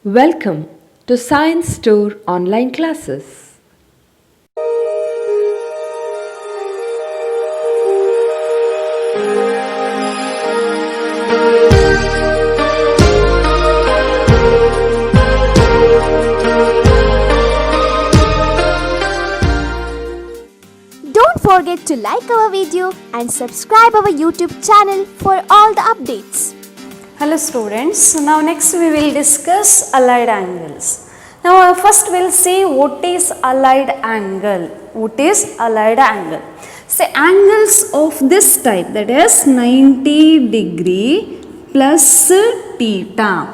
Welcome to Science Store online classes. Don't forget to like our video and subscribe our YouTube channel for all the updates. Hello students, now next we will discuss allied angles. Now first we will see what is allied angle. What is allied angle? Say angles of this type, that is 90 degree plus theta.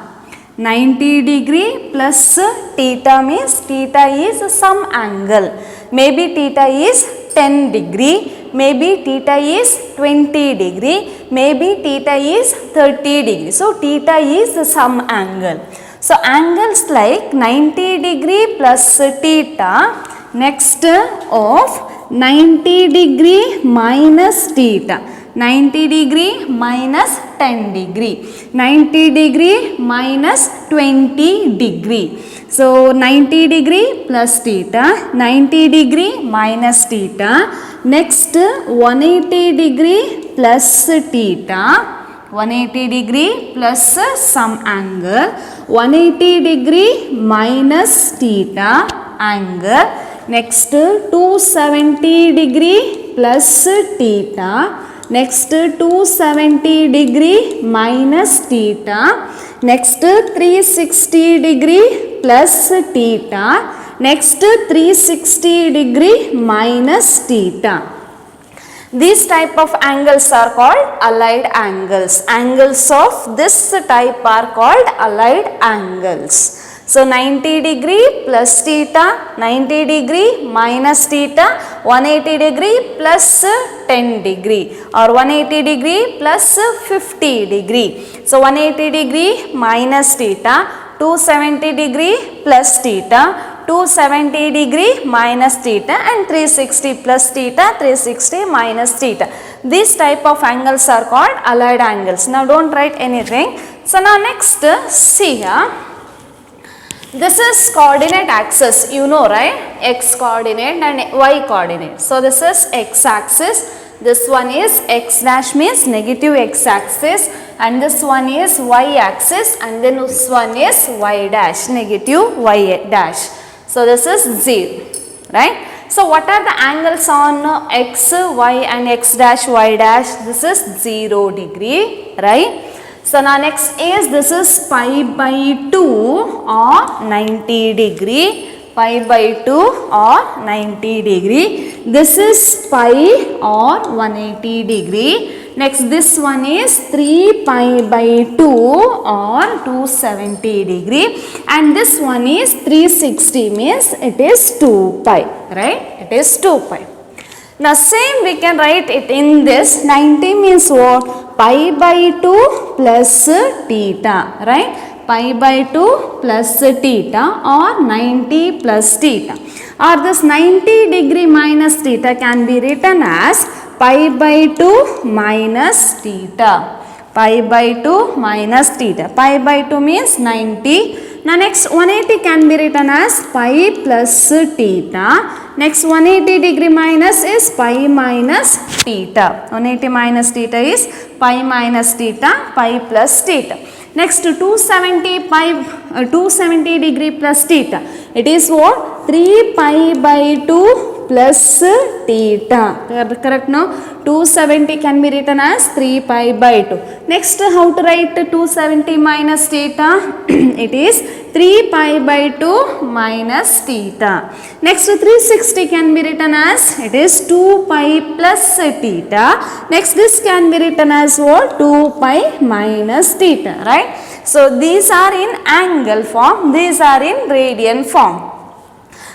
90 degree plus theta means theta is some angle. Maybe theta is 10 degree, maybe theta is 20 degree, maybe theta is 30 degree. So theta is some angle. So angles like 90 degree plus theta, next of 90 degree minus theta. 90 degree minus 10 degree, 90 degree minus 20 degree. So 90 degree plus theta, 90 degree minus theta. Next 180 degree plus theta, 180 degree plus some angle, 180 degree minus theta angle. Next 270 degree plus theta. Next 270 degree minus theta. Next 360 degree plus theta. Next 360 degree minus theta. These type of angles are called allied angles. Angles of this type are called allied angles. So 90 degree plus theta, 90 degree minus theta, 180 degree plus 10 degree or 180 degree plus 50 degree. So 180 degree minus theta, 270 degree plus theta, 270 degree minus theta and 360 plus theta, 360 minus theta. These type of angles are called allied angles. Now don't write anything. So now next see here. This is coordinate axis, you know, right? X coordinate and Y coordinate. So this is X axis, this one is X dash means negative X axis, and this one is Y axis, and then this one is Y dash, negative Y dash. So this is 0, right? So what are the angles on X, Y and X dash, Y dash? This is 0 degree, right? So now next is, this is pi by 2 or 90 degree, pi by 2 or 90 degree. This is pi or 180 degree. Next this one is 3 pi by 2 or 270 degree, and this one is 360 means it is 2 pi, right? It is 2 pi. Now same we can write it in this. 90 means what? Pi by 2 plus theta, right? Pi by 2 plus theta or 90 plus theta. Or this 90 degree minus theta can be written as pi by 2 minus theta. Pi by 2 minus theta. Pi by 2 means 90. Now next 180 can be written as pi plus theta. Next 180 degree minus is pi minus theta. 180 minus theta is pi minus theta, pi plus theta. Next 270 degree plus theta. It is what? 3 pi by 2 plus theta. Correct no? 270 can be written as 3 pi by 2. Next how to write 270 minus theta? It is 3 pi by 2 minus theta. Next 360 can be written as, it is 2 pi plus theta. Next this can be written as what? 2 pi minus theta, right? So these are in angle form, these are in radian form.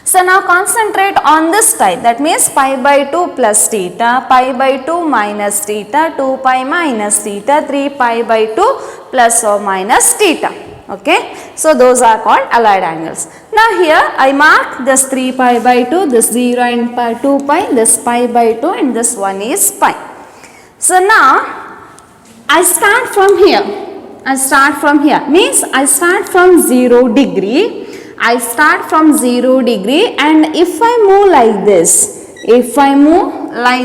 So now concentrate on this type, that means pi by 2 plus theta, pi by 2 minus theta, 2 pi minus theta, 3 pi by 2 plus or minus theta. Okay, so those are called allied angles. Now here I mark this 3 pi by 2, this 0 and 2 pi, this pi by 2 and this one is pi. So now I start from here. I start from here. Means I start from 0 degree. I start from 0 degree, and if I move like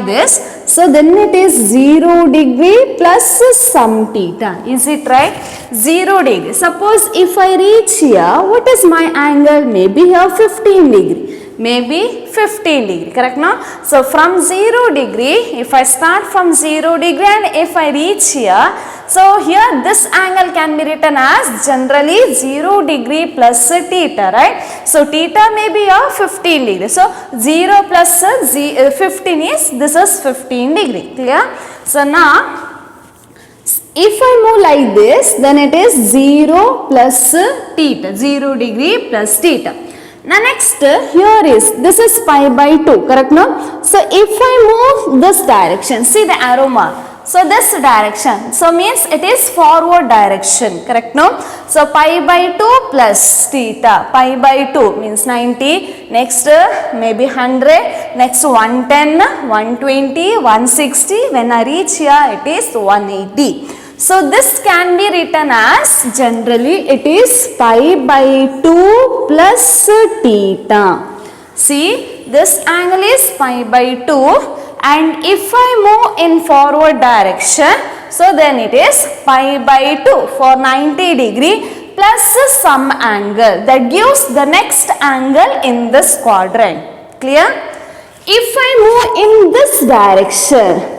this, so then it is 0 degree plus some theta. Is it right? 0 degree. Suppose if I reach here, what is my angle? Maybe here 15 degree. Maybe 15 degree, correct now? So from 0 degree, if I start from 0 degree and if I reach here, so here this angle can be written as generally 0 degree plus theta, right? So theta may be 15 degree. So 0 plus 15 is, this is 15 degree, clear? So now, if I move like this, then it is 0 plus theta, 0 degree plus theta. Now next, here is, this is pi by 2, correct now? So if I move this direction, see the arrow mark. So this direction, so means it is forward direction, correct now? So pi by 2 plus theta, pi by 2 means 90, next maybe 100, next 110, 120, 160, when I reach here it is 180. So this can be written as, generally it is pi by 2 plus theta. See, this angle is pi by 2, and if I move in forward direction, so then it is pi by 2 for 90 degree plus some angle, that gives the next angle in this quadrant. Clear? If I move in this direction,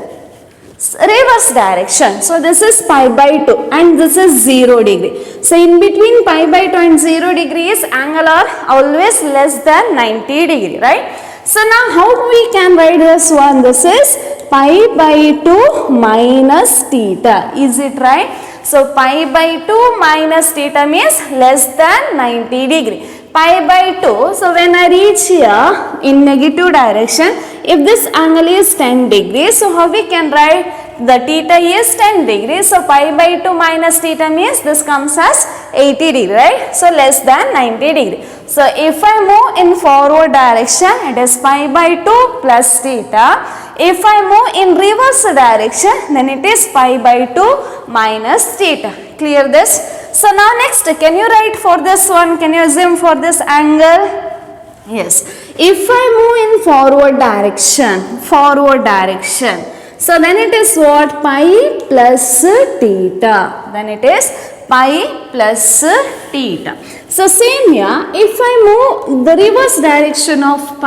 reverse direction, so this is pi by 2 and this is 0 degree. So in between pi by 2 and 0 degrees, angle are always less than 90 degree, right? So now how we can write this one? This is pi by 2 minus theta. Is it right? So pi by 2 minus theta means less than 90 degree. Pi by 2, so when I reach here in negative direction, if this angle is 10 degrees, so how we can write? The theta is 10 degrees, so pi by 2 minus theta means this comes as 80 degree, right? So less than 90 degree. So if I move in forward direction, it is pi by 2 plus theta. If I move in reverse direction, then it is pi by 2 minus theta. Clear this? So now next, can you write for this one? Can you assume for this angle? Yes. If I move in forward direction, so then it is what? Pi plus theta. Then it is pi plus theta. So same here, if I move the reverse direction of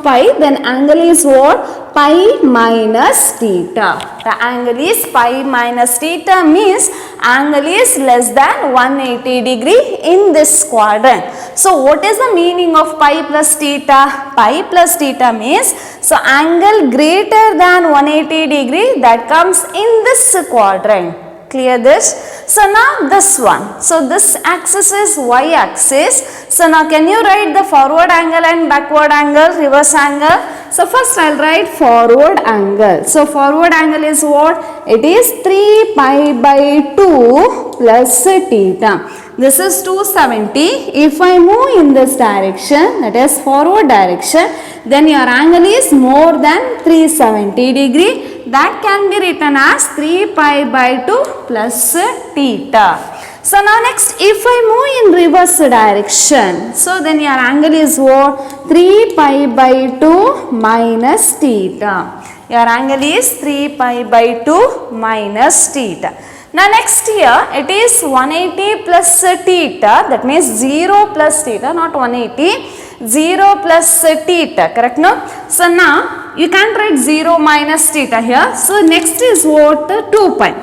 pi, then angle is what? Pi minus theta. The angle is pi minus theta means angle is less than 180 degree in this quadrant. So what is the meaning of pi plus theta? Pi plus theta means, so angle greater than 180 degree that comes in this quadrant. Clear this? So now this one. So this axis is y axis. So now can you write the forward angle and backward angle, reverse angle? So first I'll write forward angle. So forward angle is what? It is 3 pi by 2 plus theta. This is 270. If I move in this direction, that is forward direction, then your angle is more than 370 degree. That can be written as 3 pi by 2 plus theta. So now next, if I move in reverse direction, so then your angle is what? 3 pi by 2 minus theta. Your angle is 3 pi by 2 minus theta. Now next here, it is 180 plus theta, that means 0 plus theta, not 180, 0 plus theta, correct no? So now, you can't write 0 minus theta here. So next is what? 2 pi.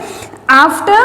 After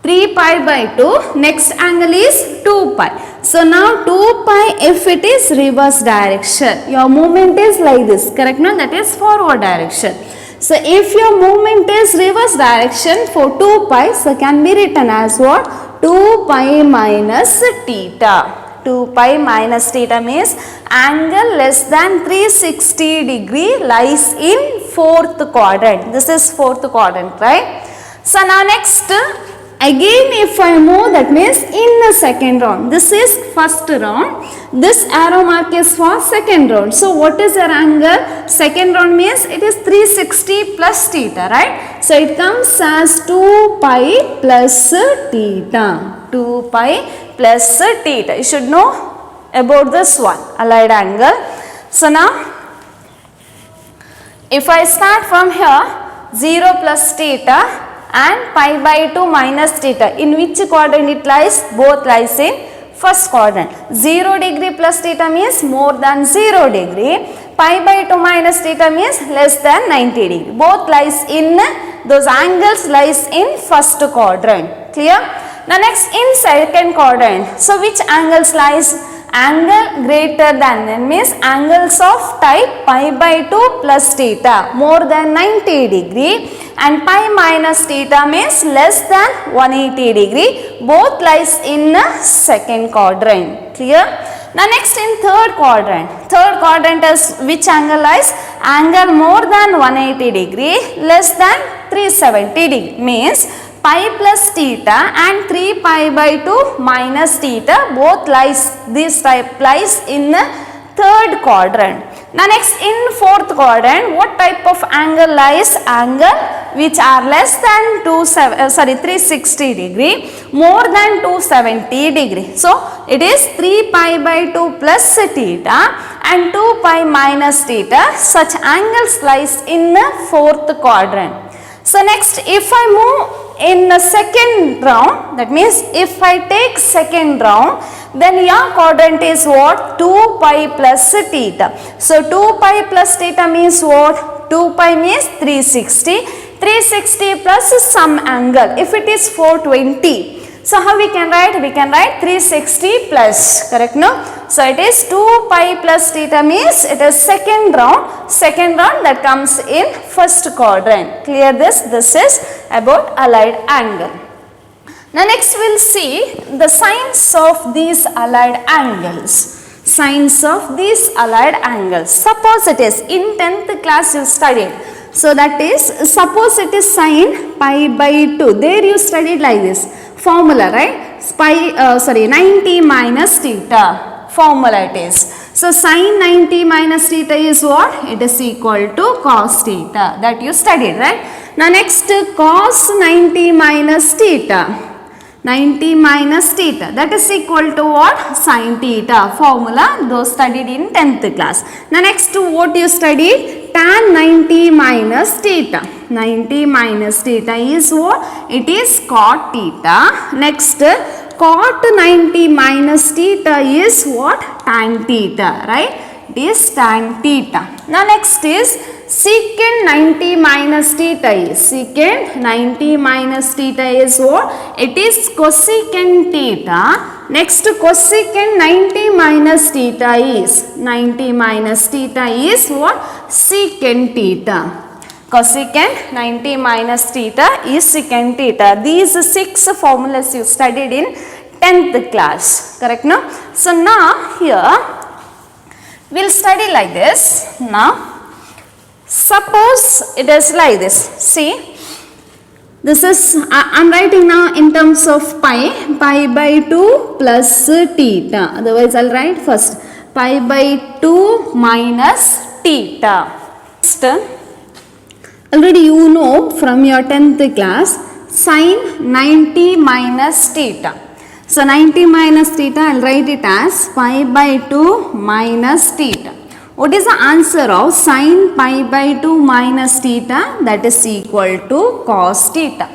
3 pi by 2, next angle is 2 pi. So now 2 pi, if it is reverse direction, your movement is like this, correct no? That is forward direction. So if your movement is reverse direction for 2 pi, so can be written as what? 2 pi minus theta. 2 pi minus theta means angle less than 360 degree lies in 4th quadrant. This is 4th quadrant, right? So now next, Again if I move, that means in the second round. This is first round. This arrow mark is for second round. So what is your angle? Second round means it is 360 plus theta, right? So it comes as 2 pi plus theta. 2 pi plus theta. You should know about this one, allied angle. So now if I start from here, 0 plus theta and pi by 2 minus theta. In which quadrant it lies? Both lies in first quadrant. 0 degree plus theta means more than 0 degree. Pi by 2 minus theta means less than 90 degree. Both lies in, those angles lies in first quadrant. Clear? Now next in second quadrant. So which angles lies? Angle greater than, that means angles of type pi by 2 plus theta more than 90 degree, and pi minus theta means less than 180 degree. Both lies in second quadrant. Clear? Now next in third quadrant. Third quadrant is which angle lies? Angle more than 180 degree, less than 370 degree, means pi plus theta and 3 pi by 2 minus theta, both lies, this type lies in the third quadrant. Now next in fourth quadrant, what type of angle lies? Angle which are less than 360 degree, more than 270 degree. So it is 3 pi by 2 plus theta and 2 pi minus theta. Such angles lies in the fourth quadrant. So next if I move in the second round, that means if I take second round, then your quadrant is what? 2 pi plus theta. So 2 pi plus theta means what? 2 pi means 360. 360 plus some angle. If it is 420. So how we can write? We can write 360 plus, correct no? So it is 2 pi plus theta means it is second round that comes in first quadrant. Clear this? This is about allied angle. Now next we will see the signs of these allied angles. Signs of these allied angles. Suppose it is in 10th class you studied. So that is, suppose it is sin pi by 2. There you studied like this. Formula, right? 90 minus theta. Formula it is. So sin 90 minus theta is what? It is equal to cos theta. That you studied, right? Now next cos 90 minus theta. 90 minus theta, that is equal to what? Sin theta. Formula those studied in 10th class. Now next to what you studied? Tan 90 minus theta. 90 minus theta is what? It is cot theta. Next cot 90 minus theta is what? Tan theta, right? It is tan theta. Now next is secant 90 minus theta is. Secant 90 minus theta is what? It is cosecant theta. Next cosecant 90 minus theta is. 90 minus theta is what? Secant theta. Cosecant 90 minus theta is secant theta. These 6 formulas you studied in 10th class. Correct no? So now here we will study like this. Now suppose it is like this. See, this is, I am writing now in terms of pi by 2 plus theta. Otherwise, I will write first pi by 2 minus theta. Next, already you know from your 10th class, sin 90 minus theta. So 90 minus theta, I will write it as pi by 2 minus theta. What is the answer of sin pi by 2 minus theta? That is equal to cos theta.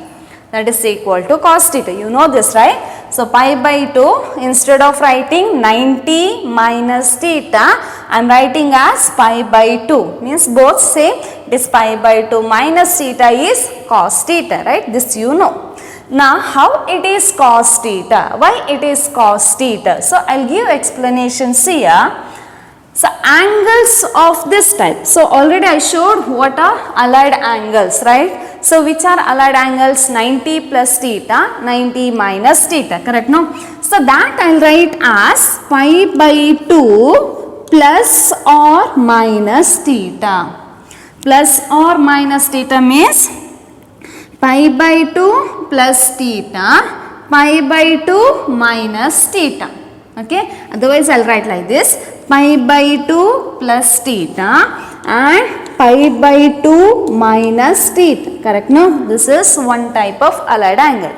That is equal to cos theta. You know this, right? So pi by 2, instead of writing 90 minus theta, I am writing as pi by 2. Means both same. It is pi by 2 minus theta is cos theta, right? This you know. Now how it is cos theta? Why it is cos theta? So I will give explanations here. So angles of this type. So already I showed what are allied angles, right? So which are allied angles? 90 plus theta, 90 minus theta, correct no? So that I will write as pi by 2 plus or minus theta. Plus or minus theta means pi by 2 plus theta, pi by 2 minus theta. Okay, otherwise I'll write like this, pi by 2 plus theta and pi by 2 minus theta. Correct? No? This is one type of allied angle.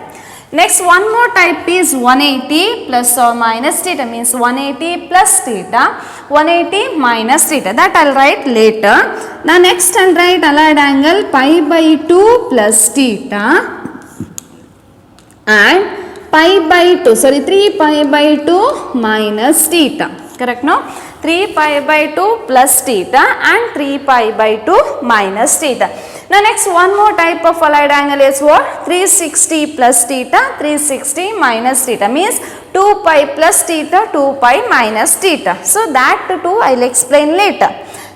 Next, one more type is 180 plus or minus theta, means 180 plus theta, 180 minus theta. That I'll write later. Now next I'll write allied angle pi by 2 plus theta and pi by 2, sorry, 3 pi by 2 minus theta. Correct? No? 3 pi by 2 plus theta and 3 pi by 2 minus theta. Now next, one more type of allied angle is what? 360 plus theta, 360 minus theta, means 2 pi plus theta, 2 pi minus theta. So that too I will explain later.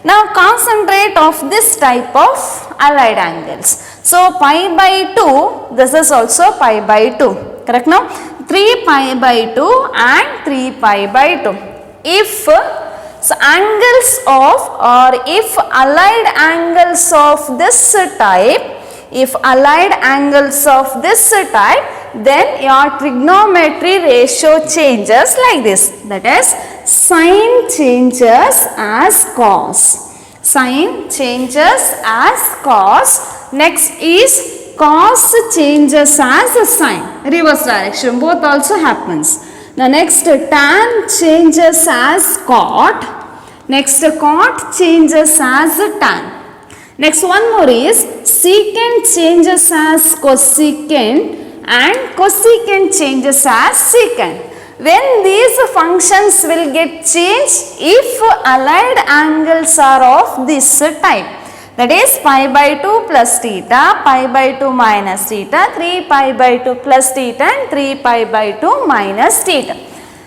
Now concentrate of this type of allied angles. So pi by 2, this is also pi by 2. Correct? No? 3 pi by 2 and 3 pi by 2. If so angles of, or if allied angles of this type, then your trigonometry ratio changes like this. That is, sine changes as cos. Sine changes as cos. Next is cos changes as sine. Reverse direction, both also happens. The next, tan changes as cot. Next, cot changes as tan. Next, one more is secant changes as cosecant and cosecant changes as secant. When these functions will get changed if allied angles are of this type. That is pi by 2 plus theta, pi by 2 minus theta, 3 pi by 2 plus theta and 3 pi by 2 minus theta.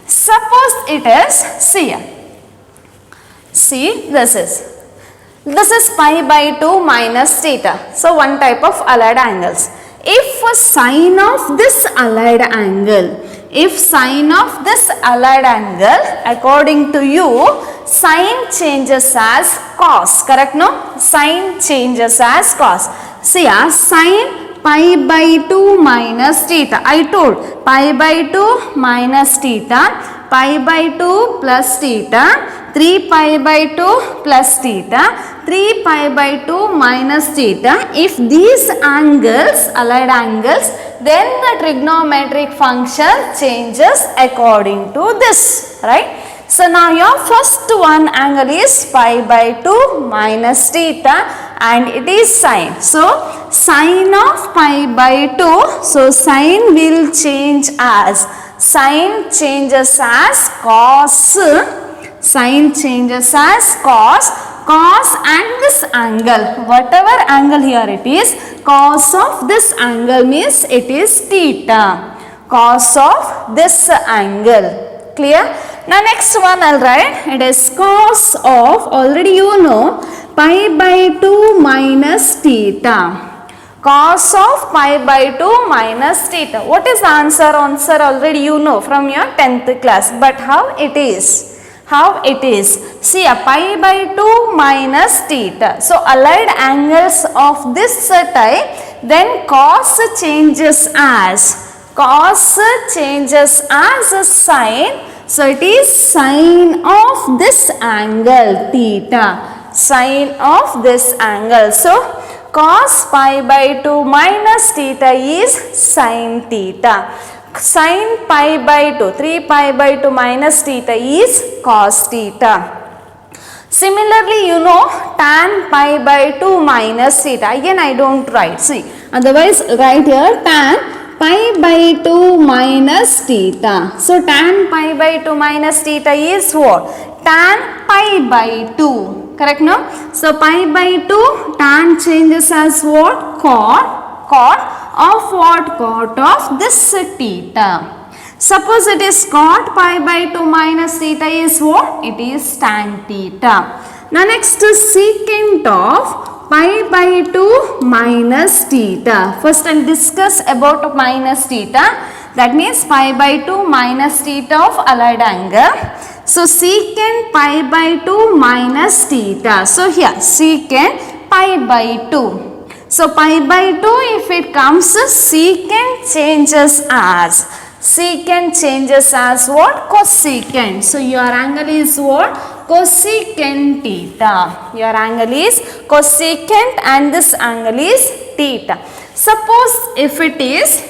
Suppose it is here. See, this is pi by 2 minus theta. So one type of allied angles. If sine of this allied angle, according to you, sine changes as cos. Correct? No? Sine changes as cos. See, sine pi by 2 minus theta. I told pi by 2 minus theta, pi by 2 plus theta, 3 pi by 2 plus theta, 3 pi by 2 minus theta. If these angles, allied angles, then the trigonometric function changes according to this. Right? So now your first one angle is pi by 2 minus theta and it is sine. So sine of pi by 2, so sine will change as, sine changes as cos, sine changes as cos, cos and this angle, whatever angle here it is, cos of this angle means it is theta, cos of this angle. Clear? Now next one I'll write, it is cos of, already you know, pi by 2 minus theta. Cos of pi by 2 minus theta. What is the answer? Answer already you know from your 10th class. But how it is? How it is? See, pi by 2 minus theta. So allied angles of this type, then cos changes as, sine. So it is sine of this angle theta, sine of this angle. So cos pi by 2 minus theta is sine theta. Sine pi by 2, 3 pi by 2 minus theta is cos theta. Similarly, you know tan pi by 2 minus theta. Again I don't write. See, otherwise write here tan pi by 2 minus theta. So tan pi by 2 minus theta is what? Tan pi by 2. Correct? No? So pi by 2, tan changes as what? Cot of what? Cot of this theta. Suppose it is cot pi by 2 minus theta is what? It is tan theta. Now next is secant of pi by 2 minus theta. First I will discuss about minus theta. That means pi by 2 minus theta of allied angle. So secant pi by 2 minus theta. So here secant pi by 2. So pi by 2, if it comes, secant changes as what? Cosecant. So your angle is what? Cosecant theta. Your angle is cosecant and this angle is theta. Suppose if it is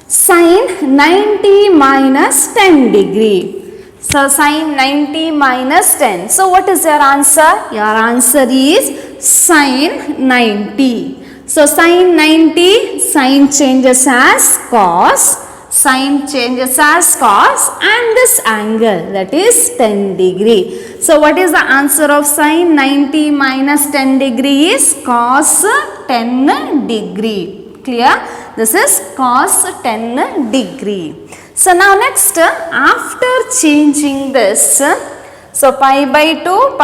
sin 90 minus 10 degree. So sin 90 minus 10. So what is your answer? Your answer is sin 90. So sin 90, sin changes as cos. Sin changes as cos and this angle, that is 10 degree. So what is the answer of sin 90 minus 10 degree is cos 10 degree. Clear? This is cos 10 degree. So now next, after changing this, so pi by 2,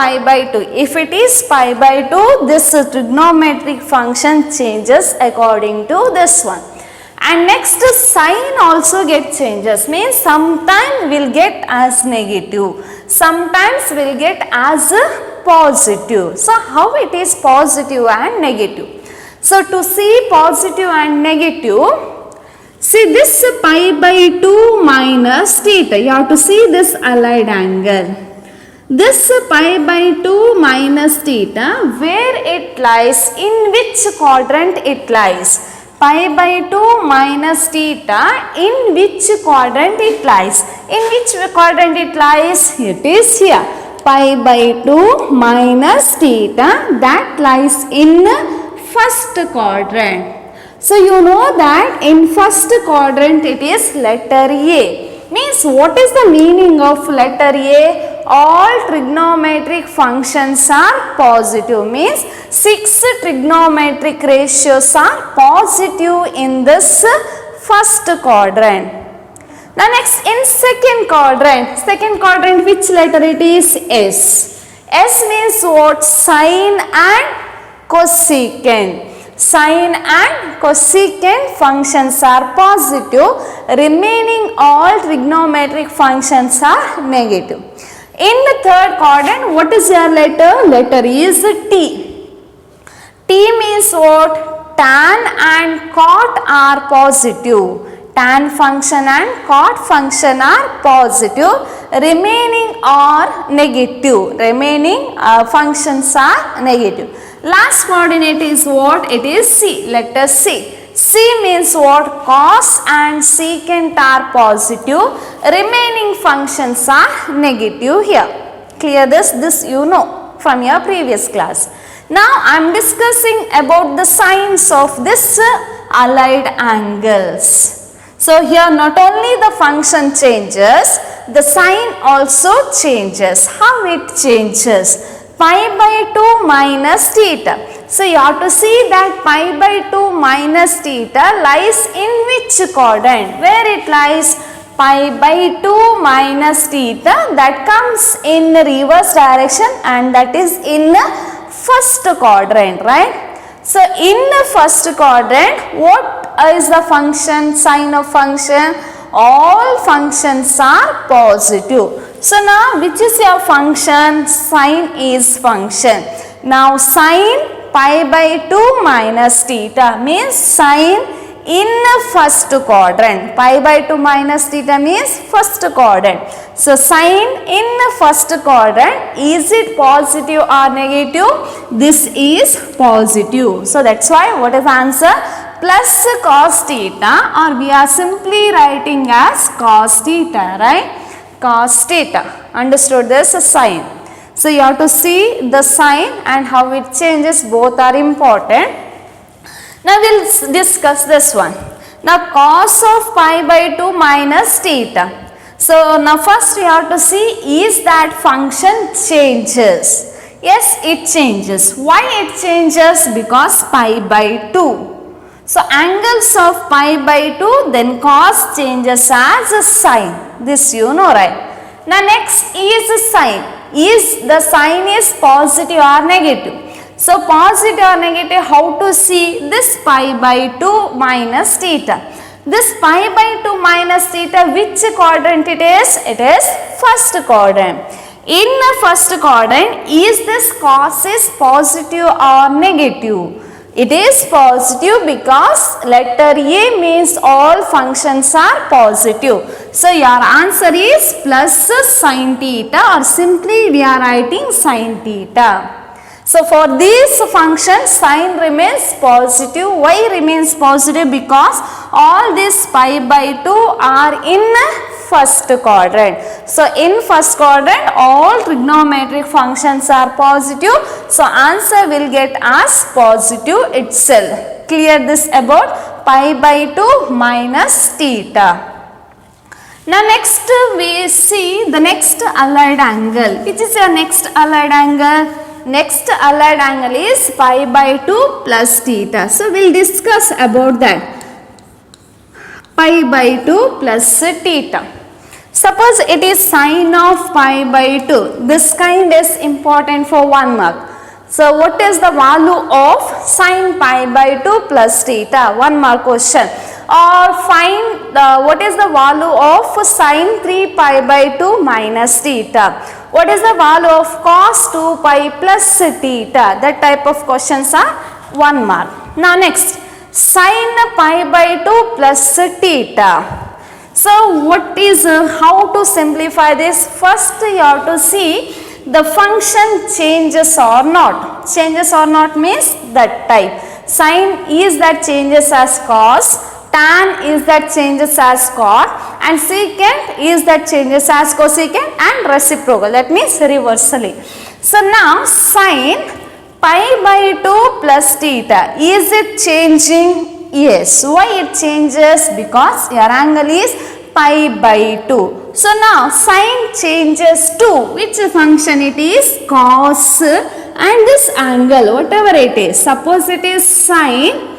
if it is pi by 2, this trigonometric function changes according to this one. And next, sign also get changes, means sometimes will get as negative, sometimes will get as positive. So how it is positive and negative? So to see positive and negative, see this pi by 2 minus theta, you have to see this allied angle. This pi by 2 minus theta, where it lies, in which quadrant it lies? Pi by 2 minus theta, in which quadrant it lies? In which quadrant it lies? It is here. Pi by 2 minus theta, that lies in first quadrant. So you know that in first quadrant it is letter A. Means what is the meaning of letter A? All trigonometric functions are positive, means 6 trigonometric ratios are positive in this first quadrant. Now next, in second quadrant which letter it is? S. S means what? Sine and cosecant. Sine and cosecant functions are positive, remaining all trigonometric functions are negative. In the third quadrant, what is your letter? Letter is T. T means what? Tan and cot are positive. Tan function and cot function are positive, remaining are negative. Remaining functions are negative. Last coordinate is what? It is C. Letter C. C means what? Cos and secant are positive, remaining functions are negative here. Clear this? This you know from your previous class. Now I am discussing about the signs of this allied angles. So here not only the function changes, the sign also changes. How it changes? Pi by 2 minus theta. So you have to see that pi by 2 minus theta lies in which quadrant? Where it lies? Pi by 2 minus theta, that comes in reverse direction and that is in first quadrant, right? So in the first quadrant, what is the function, sign of function? All functions are positive. So now which is your function? Sine is function. Now sine pi by 2 minus theta means sine in first quadrant. Pi by 2 minus theta means first quadrant. So sine in first quadrant, is it positive or negative? This is positive. So that's why what is the answer? Plus cos theta, or we are simply writing as cos theta, right? Cos theta. Understood this? Sine. So you have to see the sign and how it changes, both are important. Now we will discuss this one. Now cos of pi by 2 minus theta. So now first we have to see, is that function changes? Yes, it changes. Why it changes? Because pi by 2. So angles of pi by 2, then cos changes as a sine. This you know, right? Now next is sine. Is the sign is positive or negative? So positive or negative, how to see? This pi by 2 minus theta. This pi by 2 minus theta, which quadrant it is? It is first quadrant. In the first quadrant, is this cos is positive or negative? It is positive because letter A means all functions are positive. So your answer is plus sin theta, or simply we are writing sin theta. So for these functions sin remains positive. Why remains positive? Because all these pi by 2 are in first quadrant. So in first quadrant all trigonometric functions are positive. So answer will get as positive itself. Clear this about pi by 2 minus theta. Now next we see the next allied angle. Which is your next allied angle? Next allied angle is pi by 2 plus theta. So we will discuss about that. Pi by 2 plus theta. Suppose it is sine of pi by 2. This kind is important for 1 mark. So what is the value of sine pi by 2 plus theta? 1 mark question. Or find what is the value of sine 3 pi by 2 minus theta? What is the value of cos 2 pi plus theta? That type of questions are 1 mark. Now next, sine pi by 2 plus theta. So what is how to simplify this? First you have to see the function changes or not. Changes or not means that type. Sine is that changes as cos, tan is that changes as cot, and secant is that changes as cosecant, and reciprocal, that means reversely. So now sine pi by 2 plus theta, is it changing? Yes. Why it changes? Because your angle is pi by 2. So now sine changes to which function it is? Cos, and this angle whatever it is, suppose it is sine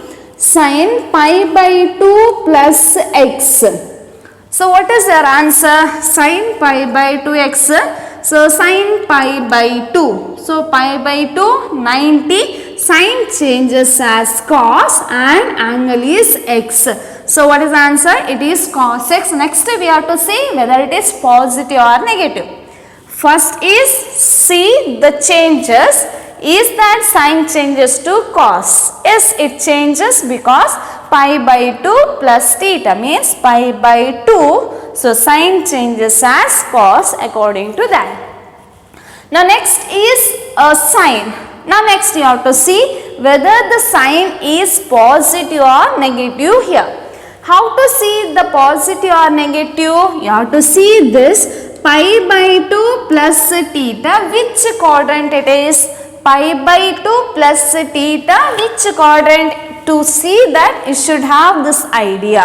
pi by 2 plus x. So what is your answer? Sine pi by 2x. So sine pi by 2. So pi by 2 90. Sine changes as cos and angle is x. So what is the answer? It is cos x. Next we have to see whether it is positive or negative. First is see the changes. Is that sine changes to cos? Yes, it changes because pi by 2 plus theta means pi by 2. So sine changes as cos according to that. Now next is a sine. Now next you have to see whether the sine is positive or negative here. How to see the positive or negative? You have to see this pi by 2 plus theta, which quadrant it is? Pi by 2 plus theta, which quadrant? To see that you should have this idea.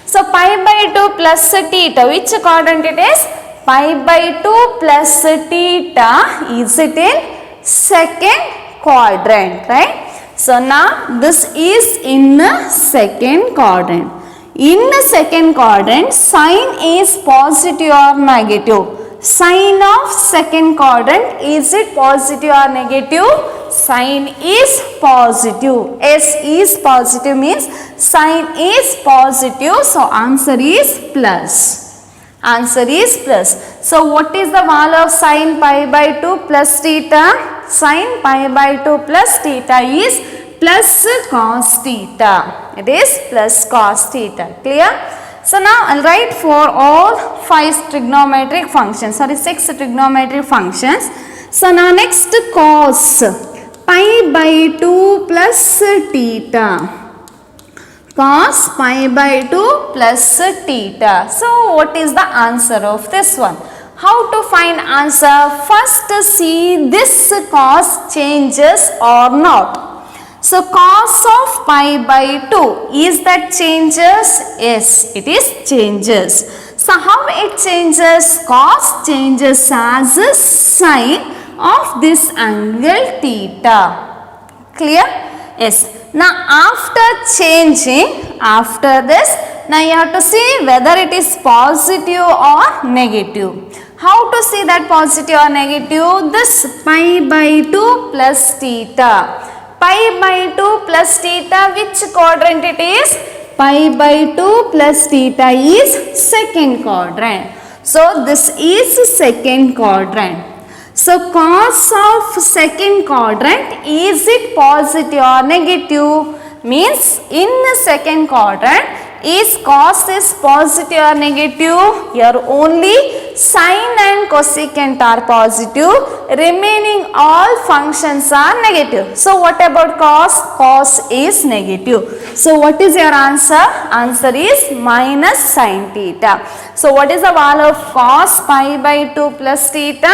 So pi by 2 plus theta, which quadrant it is? Pi by 2 plus theta, is it in second quadrant, right? So now this is in second quadrant. In the second quadrant, sine is positive or negative? Sine of second quadrant, is it positive or negative? Sine is positive. S is positive means sine is positive. So answer is plus. Answer is plus. So what is the value of sine pi by 2 plus theta? Sine pi by 2 plus theta is plus cos theta. It is plus cos theta. Clear? So now I will write for all 5 trigonometric functions, 6 trigonometric functions. So now next cos pi by 2 plus theta. Cos pi by 2 plus theta. So what is the answer of this one? How to find answer? First see this cos changes or not. So cos of pi by 2, is that changes? Yes, it is changes. So how it changes? Cos changes as a sine of this angle theta. Clear? Yes. Now after changing, after this, now you have to see whether it is positive or negative. How to see that positive or negative? This pi by 2 plus theta. Pi by 2 plus theta, which quadrant it is? Pi by 2 plus theta is second quadrant. So this is second quadrant. So cos of second quadrant, is it positive or negative? Means in the second quadrant, is cos is positive or negative? Here only sine and cosecant are positive, remaining all functions are negative. So what about cos? Cos is negative. So what is your answer? Answer is minus sine theta. So what is the value of cos pi by 2 plus theta?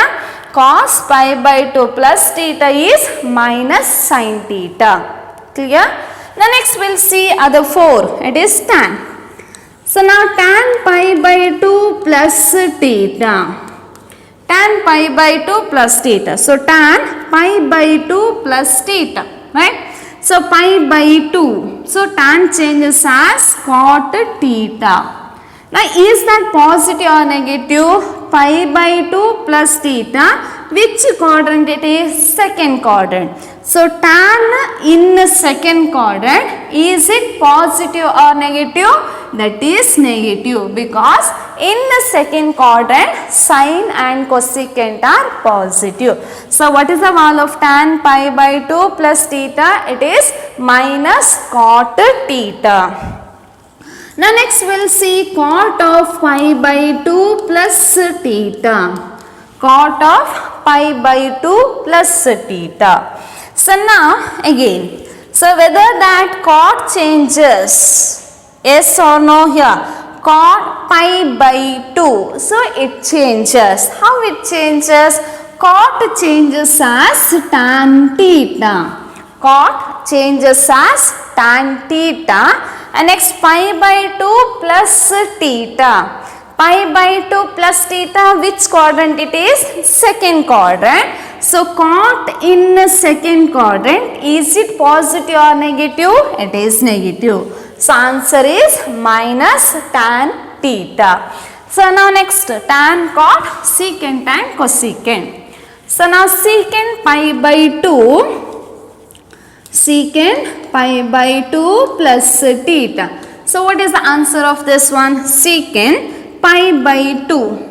Cos pi by 2 plus theta is minus sine theta. Clear? Now next we will see other 4. It is tan. So now tan pi by 2 plus theta. Tan pi by 2 plus theta. So tan pi by 2 plus theta. Right? So pi by 2. So tan changes as cot theta. Now is that positive or negative? Pi by 2 plus theta. Which quadrant it is? Second quadrant. So tan in the second quadrant, is it positive or negative? That is negative, because in the second quadrant sine and cosecant are positive. So what is the value of tan pi by 2 plus theta? It is minus cot theta. Now next we will see cot of pi by 2 plus theta. Cot of pi by 2 plus theta. So now again, so whether that cot changes, yes or no here, cot pi by 2, so it changes. How it changes? Cot changes as tan theta. Cot changes as tan theta, and next pi by 2 plus theta. Pi by 2 plus theta, which quadrant it is? Second quadrant. So cot in the second quadrant, is it positive or negative? It is negative. So answer is minus tan theta. So now next, tan, cot, secant and cosecant. So now secant pi by 2, secant pi by 2 plus theta. So what is the answer of this one? Secant pi by 2.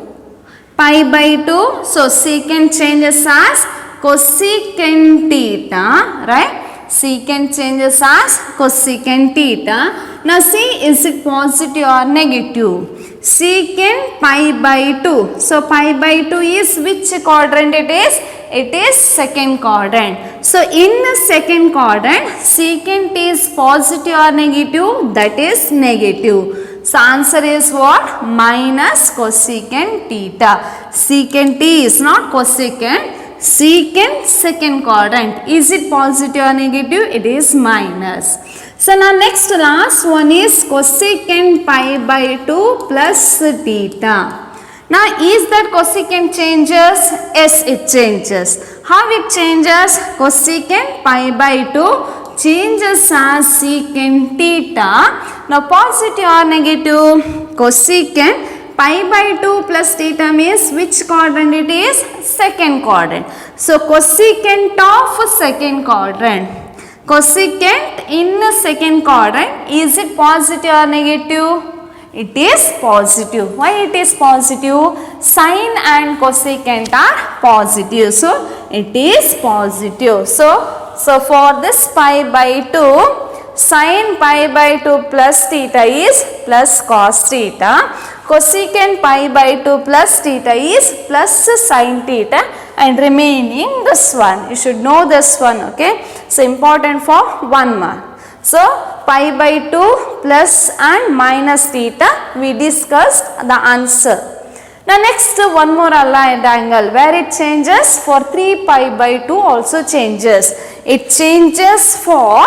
Pi by 2, so secant changes as cosecant theta, right? Secant changes as cosecant theta. Now see, is it positive or negative? Secant pi by 2. So pi by 2 is which quadrant it is? It is second quadrant. So in the second quadrant, secant is positive or negative? That is negative. So answer is what? Minus cosecant theta. Secant is not cosecant. Secant second quadrant. Is it positive or negative? It is minus. So now next last one is cosecant pi by 2 plus theta. Now is that cosecant changes? Yes, it changes. How it changes? Cosecant pi by 2 changes as secant theta. Now positive or negative? Cosecant pi by 2 plus theta means which quadrant it is? Second quadrant. So cosecant of second quadrant. Cosecant in the second quadrant, is it positive or negative? It is positive. Why it is positive? Sine and cosecant are positive. So it is positive. So for this pi by 2, sine pi by 2 plus theta is plus cos theta. Cosecant pi by 2 plus theta is plus sine theta, and remaining this one. You should know this one, okay. So important for 1 mark. So pi by 2 plus and minus theta, we discussed the answer. Now next one more allied angle where it changes for 3 pi by 2 also changes. It changes for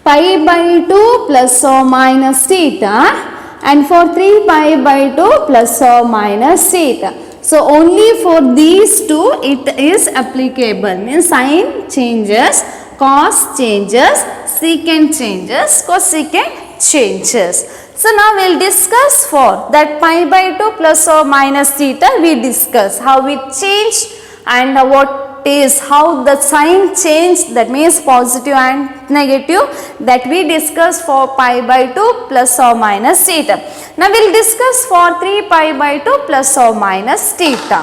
pi by 2 plus or minus theta, and for 3 pi by 2 plus or minus theta. So only for these two it is applicable. Means sine changes, cos changes, secant changes, cosecant changes. So now we will discuss for that pi by 2 plus or minus theta. We discuss how it changed and what is how the sign changed, that means positive and negative, that we discussed for pi by 2 plus or minus theta. Now we will discuss for 3 pi by 2 plus or minus theta.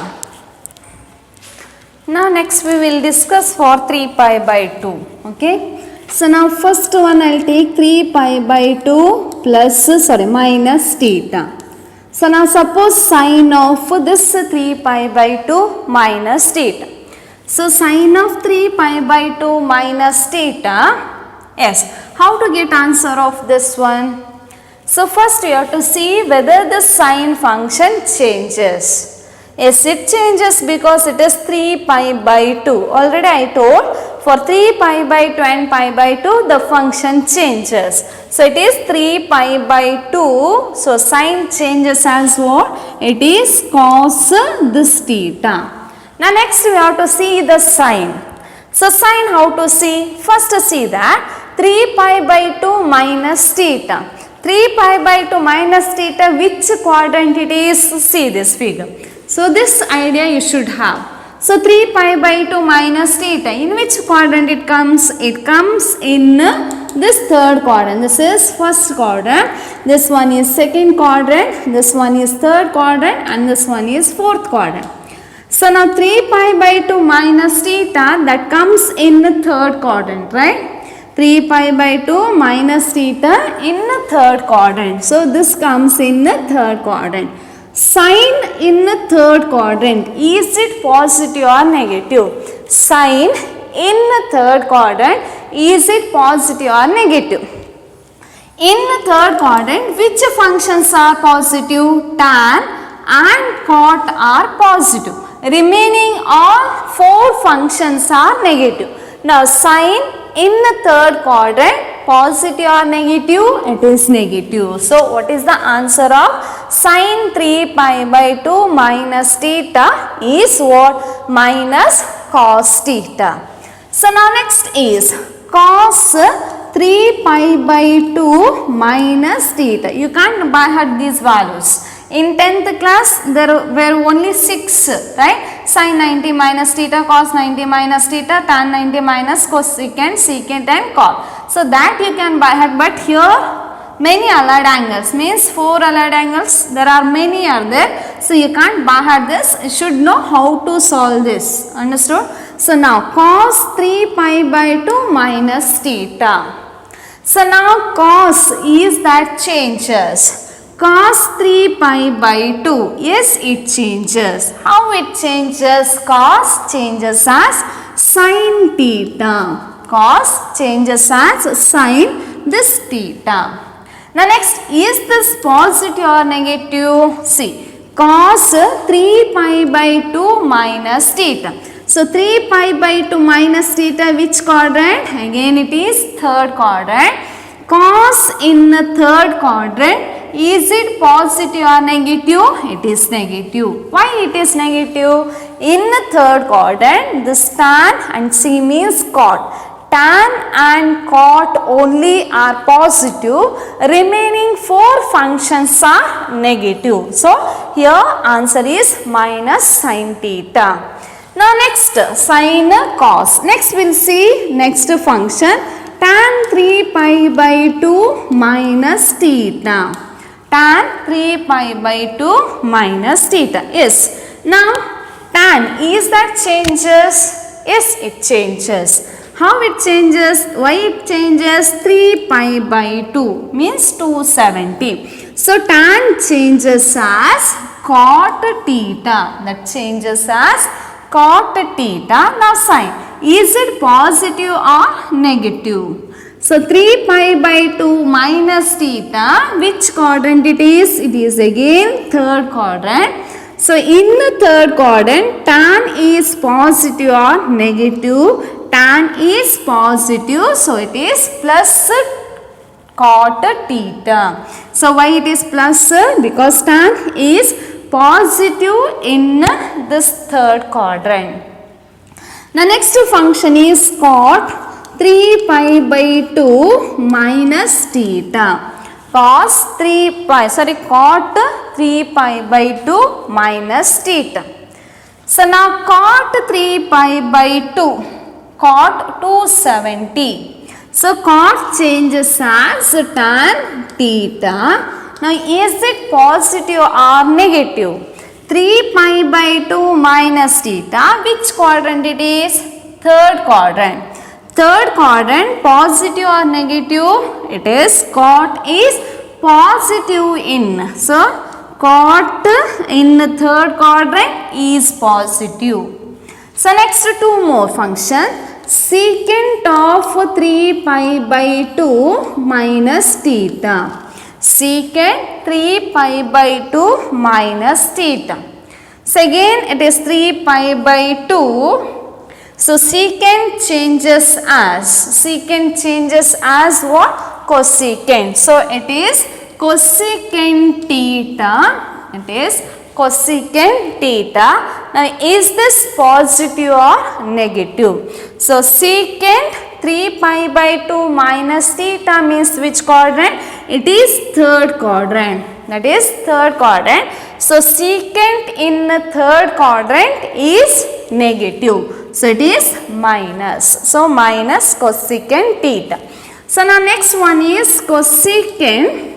Now next we will discuss for 3 pi by 2. Okay. So now first one I will take 3 pi by 2 minus theta. So now suppose sine of this 3 pi by 2 minus theta. So sine of 3 pi by 2 minus theta. Yes. How to get answer of this one? So first you have to see whether the sine function changes. Yes, it changes because it is 3 pi by 2. Already I told for 3 pi by 2 and pi by 2 the function changes. So it is 3 pi by 2. So sine changes as what? It is cos this theta. Now next we have to see the sine. So sine how to see? First see that 3 pi by 2 minus theta. 3 pi by 2 minus theta, which quadrant it is? See this figure. So this idea you should have. So 3 pi by 2 minus theta, in which quadrant it comes? It comes in this third quadrant. This is first quadrant. This one is second quadrant. This one is third quadrant and this one is fourth quadrant. So now 3 pi by 2 minus theta, that comes in the third quadrant, right? 3 pi by 2 minus theta in the third quadrant. So this comes in the third quadrant. Sine in the third quadrant, is it positive or negative? Sine in the third quadrant, is it positive or negative? In the third quadrant, which functions are positive? Tan and cot are positive. Remaining all 4 functions are negative. Now sine in the third quadrant, positive or negative? It is negative. So what is the answer of sine 3 pi by 2 minus theta is what? Minus cos theta. So now next is cos 3 pi by 2 minus theta. You can't by heart these values. In 10th class, there were only 6, right? Sin 90 minus theta, cos 90 minus theta, tan 90 minus cosecant, secant and cot. So that you can by heart, but here many allied angles, means 4 allied angles, there are many are there. So you can't by heart this, you should know how to solve this, understood? So now cos 3 pi by 2 minus theta. So now cos is that changes. Cos 3 pi by 2, yes it changes. How it changes? Cos changes as sin theta. Cos changes as sin this theta. Now next, is this positive or negative? See, cos 3 pi by 2 minus theta. So 3 pi by 2 minus theta, which quadrant? Again it is third quadrant. Cos in the third quadrant, is it positive or negative? It is negative. Why it is negative? In the third quadrant, this tan and C means cot. Tan and cot only are positive. Remaining 4 functions are negative. So here answer is minus sin theta. Now next, sin cos. Next we will see next function. Tan 3 pi by 2 minus theta. Tan 3 pi by 2 minus theta. Yes. Now tan, is that changes? Yes, it changes. How it changes? Why it changes? 3 pi by 2 means 270. So tan changes as cot theta. That changes as cot theta. Now sine, is it positive or negative? So 3 pi by 2 minus theta, which quadrant it is? It is again third quadrant. So in the third quadrant, tan is positive or negative? Tan is positive, so it is plus cot theta. So why it is plus? Because tan is positive in this third quadrant. The next function is cot 3 pi by 2 minus theta. Cot 3 pi by 2 minus theta. So now cot 3 pi by 2, cot 270. So cot changes as tan theta. Now is it positive or negative? 3 pi by 2 minus theta, which quadrant it is? Third quadrant. Third quadrant, positive or negative? It is cot is positive in. So, cot in the third quadrant is positive. So, next two more function. Secant of 3 pi by 2 minus theta. Secant 3 pi by 2 minus theta. So, again it is 3 pi by 2. So, secant changes as what? Cosecant. So, it is cosecant theta. It is cosecant theta. Now, is this positive or negative? So, secant 3 pi by 2 minus theta means which quadrant? It is third quadrant. That is third quadrant. So, secant in the third quadrant is negative. So, it is minus. So, minus cosecant theta. So, now next one is cosecant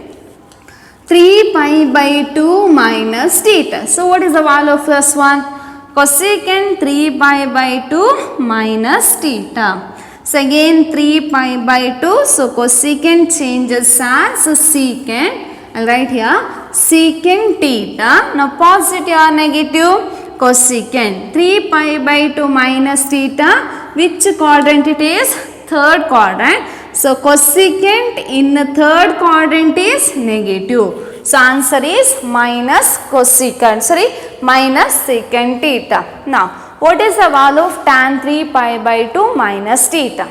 3 pi by 2 minus theta. So, what is the value of this one? Cosecant 3 pi by 2 minus theta. So, again 3 pi by 2. So, cosecant changes as secant. I will write here secant theta. Now, positive or negative? Cosecant 3 pi by 2 minus theta. Which quadrant it is? Third quadrant. So, cosecant in the third quadrant is negative. So, answer is minus cosecant. Minus secant theta. Now, what is the value of tan 3 pi by 2 minus theta?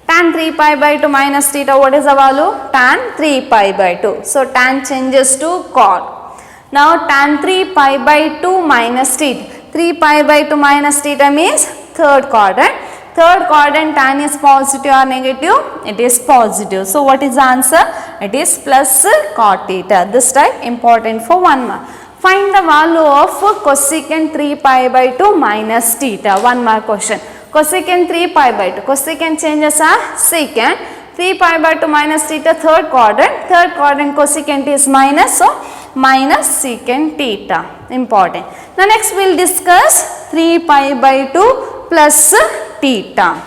Tan 3 pi by 2 minus theta, what is the value? Tan 3 pi by 2. So, tan changes to cot. Now, tan 3 pi by 2 minus theta. 3 pi by 2 minus theta means third quadrant. Third quadrant tan is positive or negative? It is positive. So, what is the answer? It is plus cot theta. This type important for 1 mark. Find the value of cosecant 3 pi by 2 minus theta. 1 mark question. Cosecant 3 pi by 2. Cosecant changes are secant. 3 pi by 2 minus theta, third quadrant. Third quadrant cosecant is minus. So, minus secant theta. Important. Now, next we will discuss 3 pi by 2 plus theta.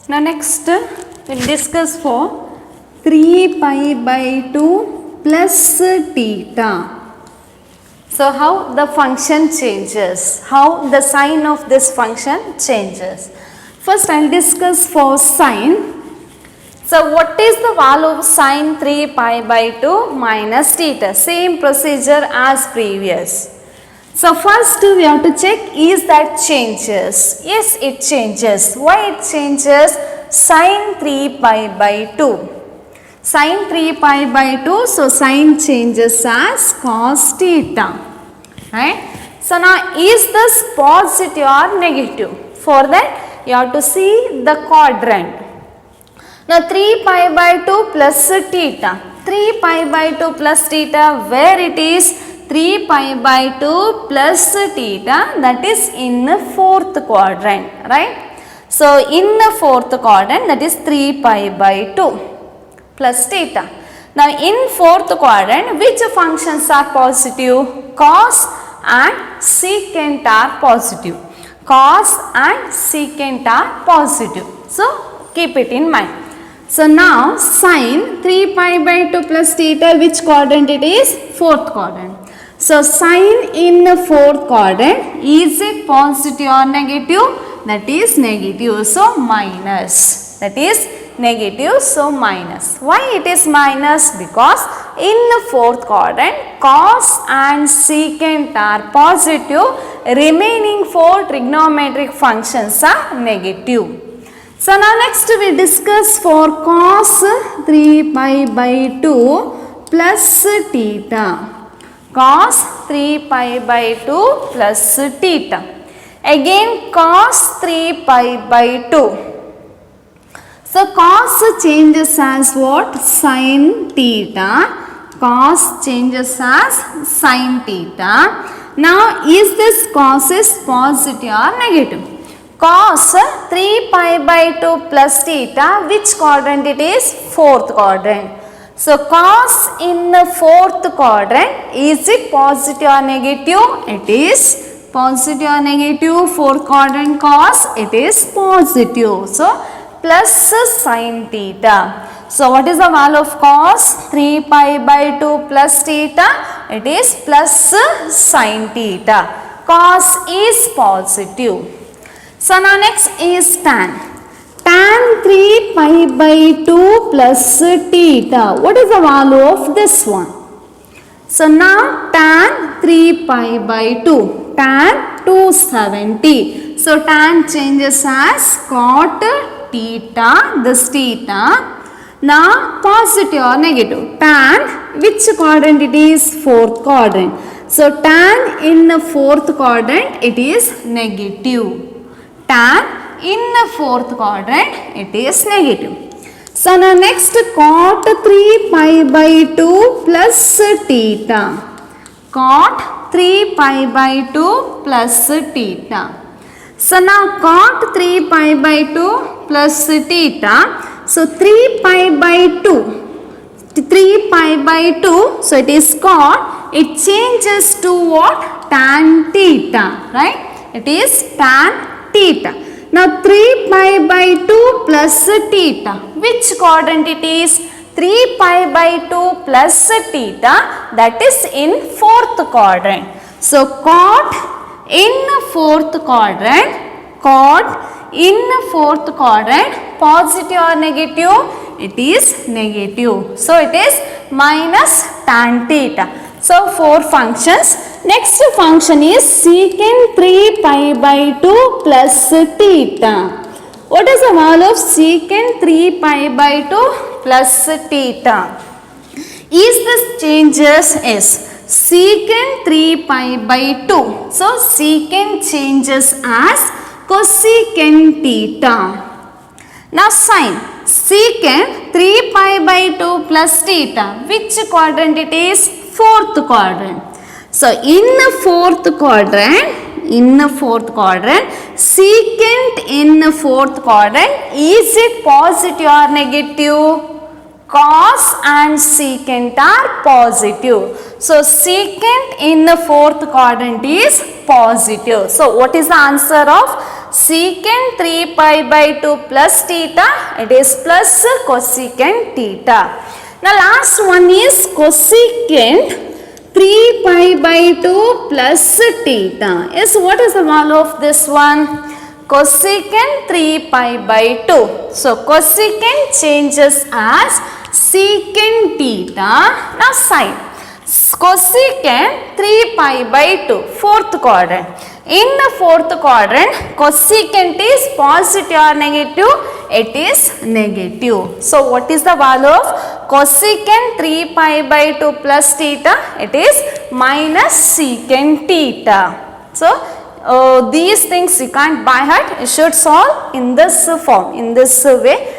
Now, next we will discuss for 3 pi by 2 plus theta. So, how the function changes, how the sign of this function changes. First, I will discuss for sine. So, what is the value of sine 3 pi by 2 minus theta? Same procedure as previous. So, first we have to check is that changes. Yes, it changes. Why it changes? Sine 3 pi by 2. Sine 3 pi by 2, so sine changes as cos theta, right. So, now is this positive or negative? For that you have to see the quadrant. Now, 3 pi by 2 plus theta. 3 pi by 2 plus theta, where it is? 3 pi by 2 plus theta, that is in the fourth quadrant, right. So, in the fourth quadrant, that is 3 pi by 2. Plus theta. Now, in fourth quadrant, which functions are positive? Cos and secant are positive. Cos and secant are positive. So, keep it in mind. So, now sine 3 pi by 2 plus theta, which quadrant it is? Fourth quadrant. So, sine in the fourth quadrant, is it positive or negative? That is negative. So, minus. That is negative, so minus. Why it is minus? Because in the fourth quadrant, cos and secant are positive, remaining four trigonometric functions are negative. So, now next we discuss for cos 3 pi by 2 plus theta. Cos 3 pi by 2 plus theta. Again cos 3 pi by 2. So, cos changes as what? Sin theta. Cos changes as sin theta. Now, is this cos is positive or negative? Cos 3 pi by 2 plus theta, which quadrant it is? Fourth quadrant. So cos in the fourth quadrant, is it positive or negative? It is positive or negative. Fourth quadrant cos, it is positive. So plus sin theta. So what is the value of cos? 3 pi by 2 plus theta. It is plus sin theta. Cos is positive. So now next is tan. Tan 3 pi by 2 plus theta. What is the value of this one? So now tan 3 pi by 2. Tan 270. So tan changes as cot theta, this theta. Now positive or negative? Tan, which quadrant it is? Fourth quadrant. So tan in the fourth quadrant, it is negative. Tan in the fourth quadrant, it is negative. So now next cot 3 pi by 2 plus theta. Cot 3 pi by 2 plus theta. So now cot 3 pi by 2 plus theta. So 3 pi by 2. 3 pi by 2. So it is cot. It changes to what? Tan theta. Right? It is tan theta. Now 3 pi by 2 plus theta. Which quadrant it is? 3 pi by 2 plus theta. That is in fourth quadrant. So cot in fourth quadrant. Cot in fourth quadrant. Positive or negative? It is negative. So it is minus tan theta. So 4 functions. Next function is secant 3 pi by 2 plus theta. What is the value of secant 3 pi by 2 plus theta? Is this changes is secant 3 pi by 2. So secant changes as cosecant theta. Now sin. Secant 3 pi by 2 plus theta. Which quadrant it is? Fourth quadrant. So in the fourth quadrant, secant in the fourth quadrant, is it positive or negative? Cos and secant are positive. So secant in the fourth quadrant is positive. So what is the answer of secant 3 pi by 2 plus theta? It is plus cosecant theta. Now last one is cosecant 3 pi by 2 plus theta. Yes, what is the value of this one? Cosecant 3 pi by 2. So cosecant changes as secant theta. Now sin. Cosecant 3 pi by 2, fourth quadrant. In the fourth quadrant, cosecant is positive or negative? It is negative. So what is the value of cosecant 3 pi by 2 plus theta? It is minus secant theta. So these things you can't by heart. You should solve in this form, in this way.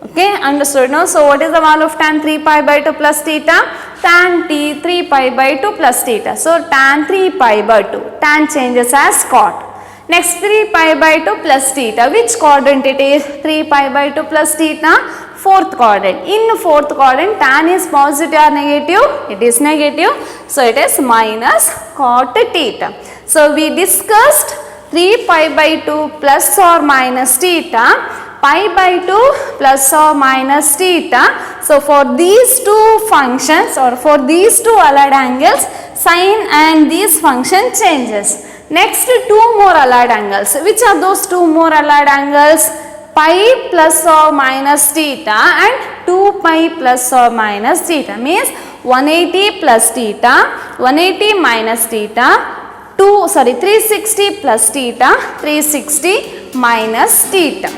Okay, understood now? So what is the value of tan 3 pi by 2 plus theta? Tan 3 pi by 2 plus theta. So tan 3 pi by 2. Tan changes as cot. Next 3 pi by 2 plus theta. Which quadrant it is? 3 pi by 2 plus theta. Fourth quadrant. In fourth quadrant, tan is positive or negative? It is negative. So it is minus cot theta. So we discussed 3 pi by 2 plus or minus theta. Pi by 2 plus or minus theta. So for these two functions or for these two allied angles, sign and these function changes. Next two more allied angles. Which are those two more allied angles? Pi plus or minus theta and 2 pi plus or minus theta. Means 180 plus theta, 180 minus theta, 360 plus theta, 360 minus theta.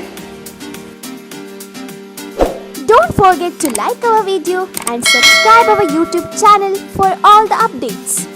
Don't forget to like our video and subscribe our YouTube channel for all the updates.